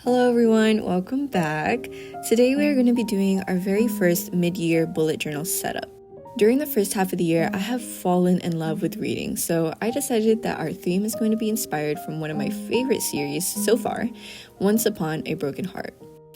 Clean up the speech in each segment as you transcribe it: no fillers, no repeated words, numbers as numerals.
Hello everyone, welcome back. Today we are going to be doing our very first mid-year bullet journal setup. During the first half of the year, I have fallen in love with reading, so I decided that our theme is going to be inspired from one of my favorite series so far, Once Upon a Broken Heart.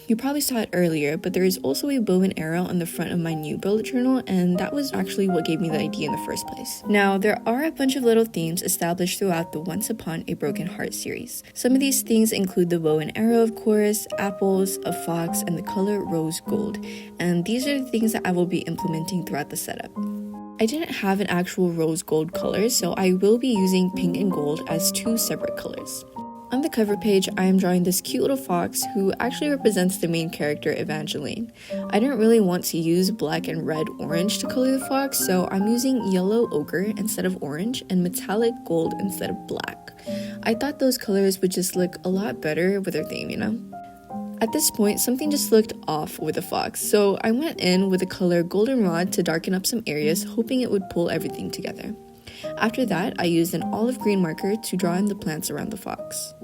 You probably saw it earlier, but there is also a bow and arrow on the front of my new bullet journal, and that was actually what gave me the idea in the first place. Now, there are a bunch of little themes established throughout the Once Upon a Broken Heart series. Some of these things include the bow and arrow, of course, apples, a fox, and the color rose gold, and these are the things that I will be implementing throughout the setup. I didn't have an actual rose gold color, so I will be using pink and gold as two separate colors. On the cover page, I am drawing this cute little fox who actually represents the main character, Evangeline. I didn't really want to use black and red orange to color the fox, so I'm using yellow ochre instead of orange and metallic gold instead of black. I thought those colors would just look a lot better with their theme, you know? At this point, something just looked off with the fox, so I went in with the color goldenrod to darken up some areas, hoping it would pull everything together. After that, I used an olive green marker to draw in the plants around the fox.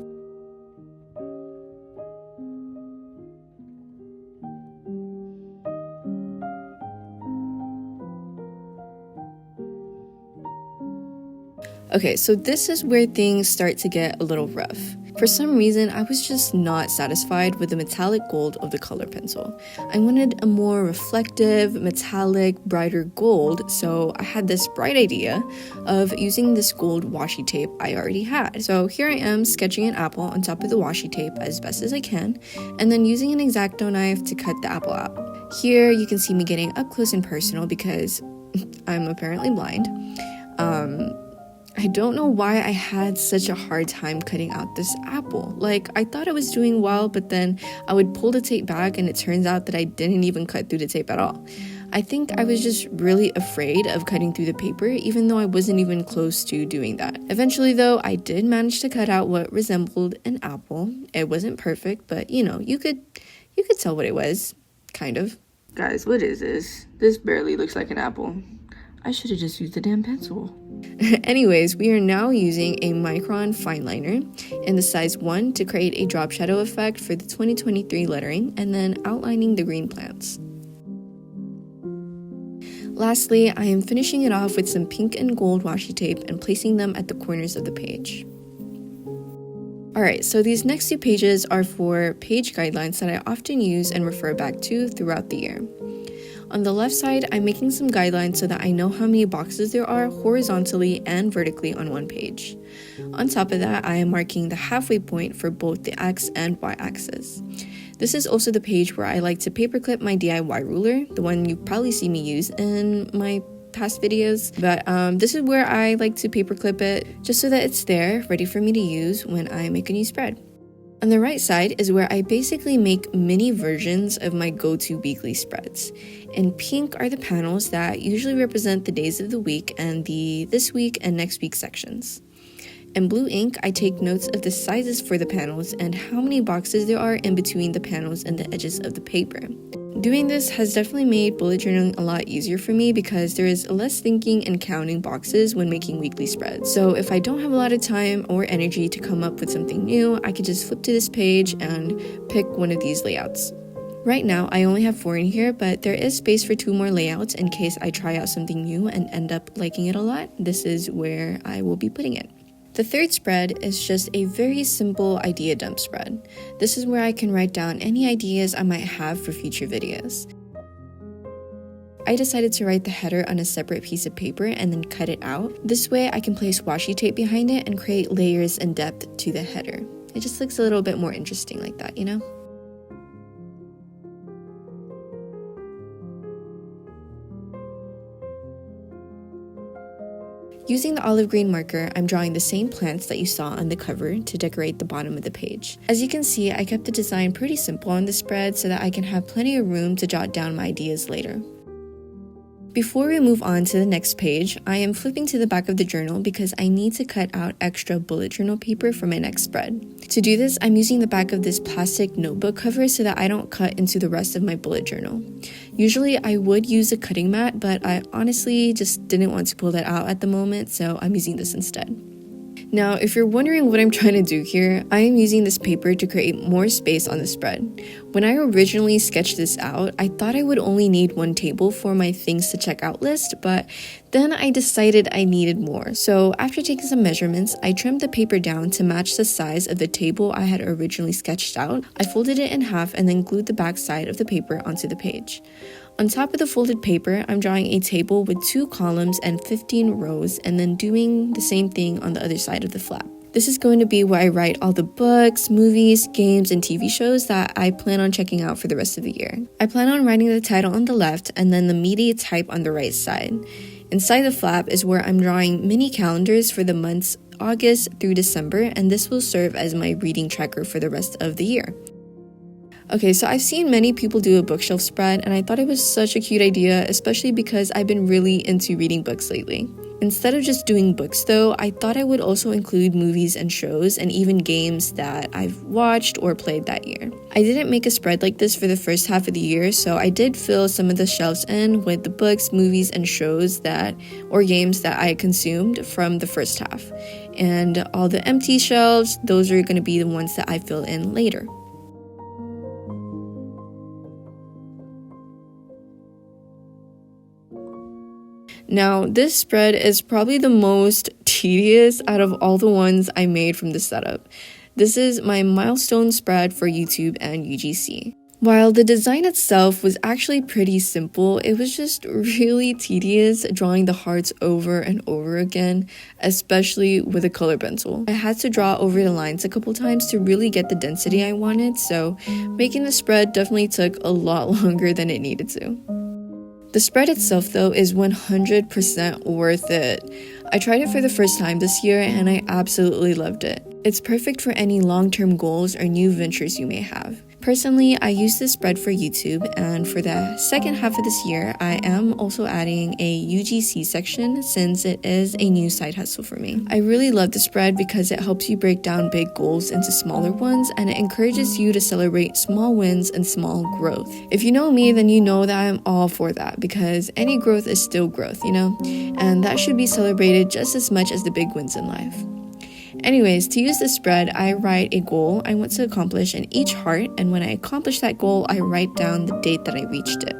Okay, so this is where things start to get a little rough. For some reason, I was just not satisfied with the metallic gold of the color pencil. I wanted a more reflective, metallic, brighter gold, so I had this bright idea of using this gold washi tape I already had. So here I am sketching an apple on top of the washi tape as best as I can, and then using an X-Acto knife to cut the apple out. Here you can see me getting up close and personal because I'm apparently blind. I don't know why I had such a hard time cutting out this apple. Like, I thought I was doing well, but then I would pull the tape back and it turns out that I didn't even cut through the tape at all. I think I was just really afraid of cutting through the paper, even though I wasn't even close to doing that. Eventually though, I did manage to cut out what resembled an apple. It wasn't perfect, but you know, you could tell what it was, kind of. Guys, what is this? This barely looks like an apple. I should have just used the damn pencil. Anyways, we are now using a micron fine liner in the size 1 to create a drop shadow effect for the 2023 lettering and then outlining the green plants. Lastly, I am finishing it off with some pink and gold washi tape and placing them at the corners of the page. Alright, so these next two pages are for page guidelines that I often use and refer back to throughout the year. On the left side, I'm making some guidelines so that I know how many boxes there are horizontally and vertically on one page. On top of that, I am marking the halfway point for both the X and Y axis. This is also the page where I like to paperclip my DIY ruler, the one you probably see me use in my past videos, but this is where I like to paperclip it just so that it's there, ready for me to use when I make a new spread. On the right side is where I basically make mini versions of my go-to weekly spreads. In pink are the panels that usually represent the days of the week and the this week and next week sections. In blue ink, I take notes of the sizes for the panels and how many boxes there are in between the panels and the edges of the paper. Doing this has definitely made bullet journaling a lot easier for me because there is less thinking and counting boxes when making weekly spreads. So if I don't have a lot of time or energy to come up with something new, I can just flip to this page and pick one of these layouts. Right now, I only have 4 in here, but there is space for 2 more layouts in case I try out something new and end up liking it a lot. This is where I will be putting it. The third spread is just a very simple idea dump spread. This is where I can write down any ideas I might have for future videos. I decided to write the header on a separate piece of paper and then cut it out. This way I can place washi tape behind it and create layers and depth to the header. It just looks a little bit more interesting like that, you know? Using the olive green marker, I'm drawing the same plants that you saw on the cover to decorate the bottom of the page. As you can see, I kept the design pretty simple on the spread so that I can have plenty of room to jot down my ideas later. Before we move on to the next page, I am flipping to the back of the journal because I need to cut out extra bullet journal paper for my next spread. To do this, I'm using the back of this plastic notebook cover so that I don't cut into the rest of my bullet journal. Usually I would use a cutting mat, but I honestly just didn't want to pull that out at the moment, so I'm using this instead. Now, if you're wondering what I'm trying to do here, I am using this paper to create more space on the spread. When I originally sketched this out, I thought I would only need one table for my things to check out list, but then I decided I needed more. So after taking some measurements, I trimmed the paper down to match the size of the table I had originally sketched out. I folded it in half and then glued the back side of the paper onto the page. On top of the folded paper, I'm drawing a table with 2 columns and 15 rows, and then doing the same thing on the other side of the flap. This is going to be where I write all the books, movies, games, and TV shows that I plan on checking out for the rest of the year. I plan on writing the title on the left and then the media type on the right side. Inside the flap is where I'm drawing mini calendars for the months August through December, and this will serve as my reading tracker for the rest of the year. Okay, so I've seen many people do a bookshelf spread, and I thought it was such a cute idea, especially because I've been really into reading books lately. Instead of just doing books though, I thought I would also include movies and shows and even games that I've watched or played that year. I didn't make a spread like this for the first half of the year, so I did fill some of the shelves in with the books, movies, and shows or games that I consumed from the first half. And all the empty shelves, those are going to be the ones that I fill in later. Now, this spread is probably the most tedious out of all the ones I made from this setup. This is my milestone spread for YouTube and UGC. While the design itself was actually pretty simple, it was just really tedious drawing the hearts over and over again, especially with a color pencil. I had to draw over the lines a couple times to really get the density I wanted, so making the spread definitely took a lot longer than it needed to. The spread itself though is 100% worth it. I tried it for the first time this year and I absolutely loved it. It's perfect for any long-term goals or new ventures you may have. Personally, I use this spread for YouTube, and for the second half of this year, I am also adding a UGC section since it is a new side hustle for me. I really love the spread because it helps you break down big goals into smaller ones, and it encourages you to celebrate small wins and small growth. If you know me, then you know that I'm all for that because any growth is still growth, and that should be celebrated just as much as the big wins in life. Anyways, to use this spread, I write a goal I want to accomplish in each heart, and when I accomplish that goal, I write down the date that I reached it.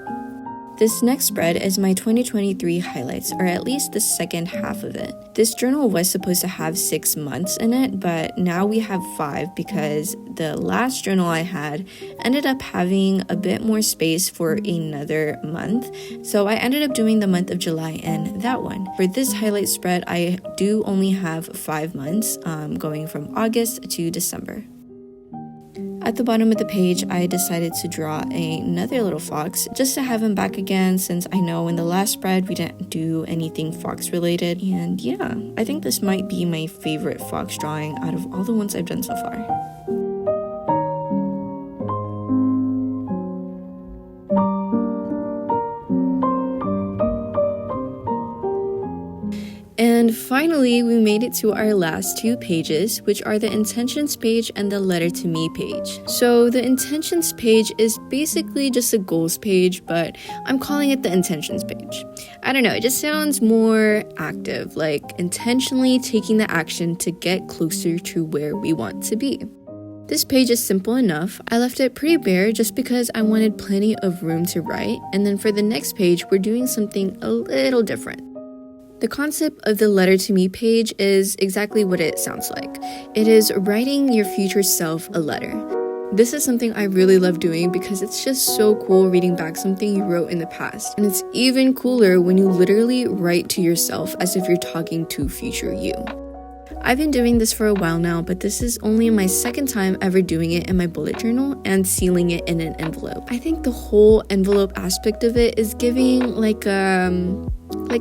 This next spread is my 2023 highlights, or at least the second half of it. This journal was supposed to have 6 months in it, but now we have 5 because the last journal I had ended up having a bit more space for another month. So I ended up doing the month of July in that one. For this highlight spread, I do only have 5 months, going from August to December. At the bottom of the page, I decided to draw another little fox just to have him back again since I know in the last spread we didn't do anything fox related. And yeah, I think this might be my favorite fox drawing out of all the ones I've done so far. And finally, we made it to our last 2 pages, which are the intentions page and the letter to me page. So the intentions page is basically just a goals page, but I'm calling it the intentions page. I don't know, it just sounds more active, like intentionally taking the action to get closer to where we want to be. This page is simple enough. I left it pretty bare just because I wanted plenty of room to write, and then for the next page, we're doing something a little different. The concept of the letter to me page is exactly what it sounds like. It is writing your future self a letter. This is something I really love doing because it's just so cool reading back something you wrote in the past. And it's even cooler when you literally write to yourself as if you're talking to future you. I've been doing this for a while now, but this is only my second time ever doing it in my bullet journal and sealing it in an envelope. I think the whole envelope aspect of it is giving like a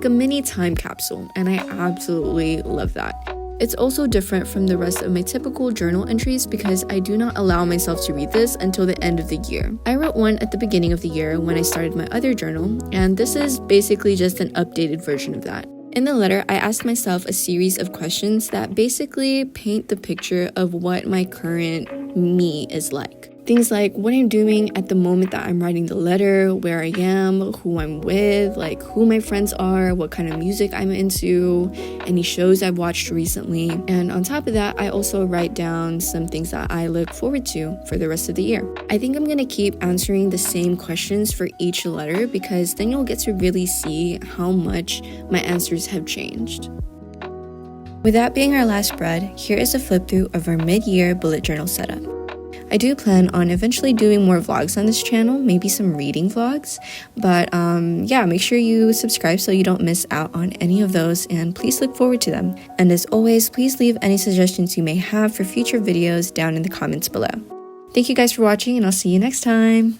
mini time capsule, and I absolutely love that. It's also different from the rest of my typical journal entries because I do not allow myself to read this until the end of the year. I wrote one at the beginning of the year when I started my other journal, and this is basically just an updated version of that. In the letter, I asked myself a series of questions that basically paint the picture of what my current me is like. Things like what I'm doing at the moment that I'm writing the letter, where I am, who I'm with, like who my friends are, what kind of music I'm into, any shows I've watched recently. And on top of that, I also write down some things that I look forward to for the rest of the year. I think I'm gonna keep answering the same questions for each letter because then you'll get to really see how much my answers have changed. With that being our last spread, here is a flip through of our mid-year bullet journal setup. I do plan on eventually doing more vlogs on this channel, maybe some reading vlogs, but yeah, make sure you subscribe so you don't miss out on any of those, and please look forward to them. And as always, please leave any suggestions you may have for future videos down in the comments below. Thank you guys for watching, and I'll see you next time!